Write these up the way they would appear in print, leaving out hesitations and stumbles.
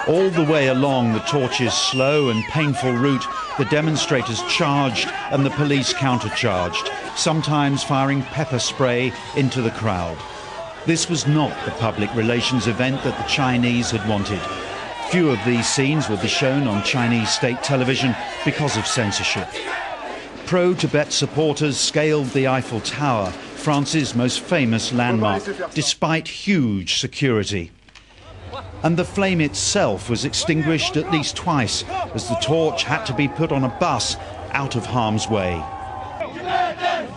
All the way along the torch's slow and painful route, the demonstrators charged and the police countercharged, sometimes firing pepper spray into the crowd. This was not the public relations event that the Chinese had wanted. Few of these scenes would be shown on Chinese state television because of censorship. Pro-Tibet supporters scaled the Eiffel Tower, France's most famous landmark, despite huge security. And the flame itself was extinguished at least twice, as the torch had to be put on a bus out of harm's way.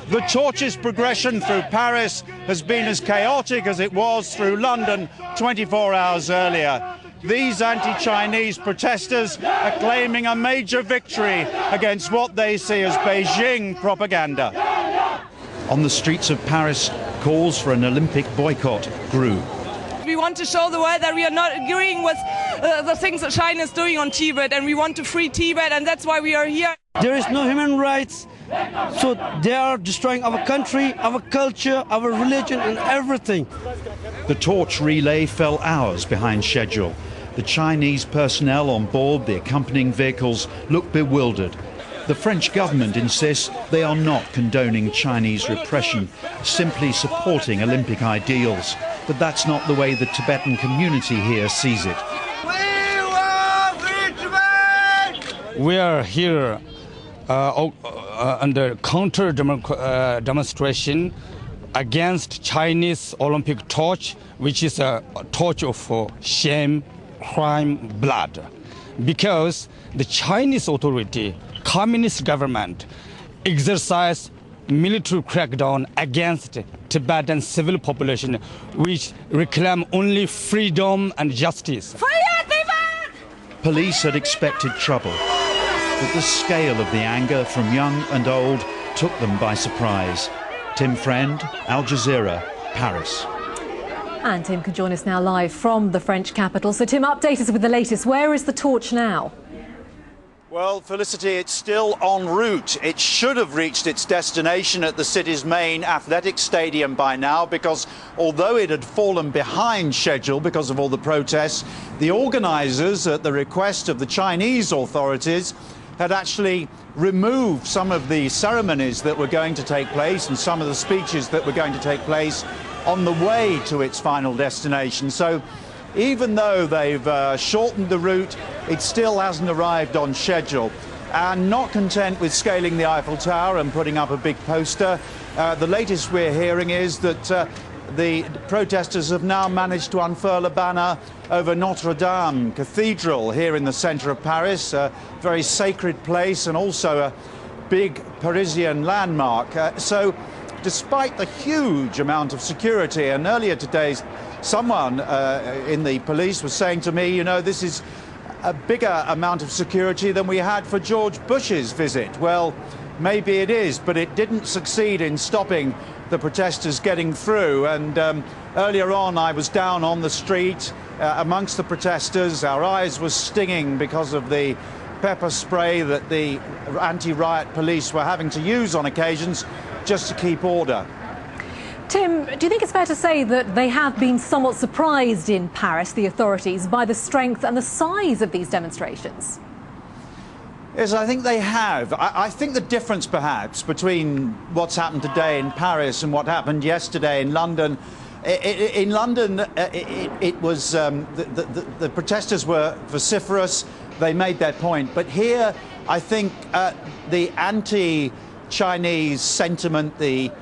The torch's progression through Paris has been as chaotic as it was through London 24 hours earlier. These anti-Chinese protesters are claiming a major victory against what they see as Beijing propaganda. On the streets of Paris, calls for an Olympic boycott grew. We want to show the world that we are not agreeing with the things that China is doing on Tibet, and we want to free Tibet, and that's why we are here. There is no human rights, so they are destroying our country, our culture, our religion and everything. The torch relay fell hours behind schedule. The Chinese personnel on board the accompanying vehicles looked bewildered. The French government insists they are not condoning Chinese repression, simply supporting Olympic ideals. But that's not the way the Tibetan community here sees it. We are here under counter demonstration against Chinese Olympic torch, which is a torch of shame, crime, blood. Because the Chinese authority, communist government, exercise military crackdown against Tibetan civil population, which reclaim only freedom and justice. Police had expected trouble, but the scale of the anger from young and old took them by surprise. Tim Friend, Al Jazeera, Paris. And Tim can join us now live from the French capital. So Tim, update us with the latest. Where is the torch now? Well, Felicity, it's still en route. It should have reached its destination at the city's main athletic stadium by now, because although it had fallen behind schedule because of all the protests, the organisers, at the request of the Chinese authorities, had actually removed some of the ceremonies that were going to take place and some of the speeches that were going to take place on the way to its final destination. So even though they've shortened the route, it still hasn't arrived on schedule. And not content with scaling the Eiffel Tower and putting up a big poster, the latest we're hearing is that the protesters have now managed to unfurl a banner over Notre Dame Cathedral here in the centre of Paris, a very sacred place and also a big Parisian landmark. So despite the huge amount of security, and earlier today someone in the police was saying to me, you know, this is a bigger amount of security than we had for George Bush's visit. Well, maybe it is, but it didn't succeed in stopping the protesters getting through. And earlier on, I was down on the street amongst the protesters. Our eyes were stinging because of the pepper spray that the anti-riot police were having to use on occasions just to keep order. Tim, do you think it's fair to say that they have been somewhat surprised in Paris, the authorities, by the strength and the size of these demonstrations? Yes, I think they have. I think the difference perhaps between what's happened today in Paris and what happened yesterday in London, in London it was the protesters were vociferous, they made their point, but here I think the anti-Chinese sentiment, the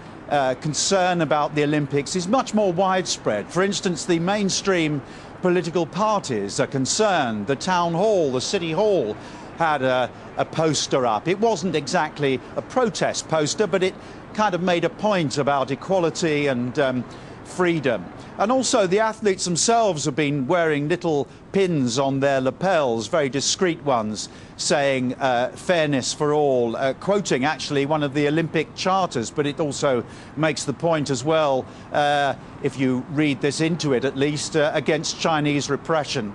concern about the Olympics is much more widespread. For instance, the mainstream political parties are concerned. The town hall, the city hall, had a poster up. It wasn't exactly a protest poster, but it kind of made a point about equality and freedom. And also the athletes themselves have been wearing little pins on their lapels, very discreet ones, saying fairness for all, quoting actually one of the Olympic charters, but it also makes the point as well, if you read this into it at least, against Chinese repression.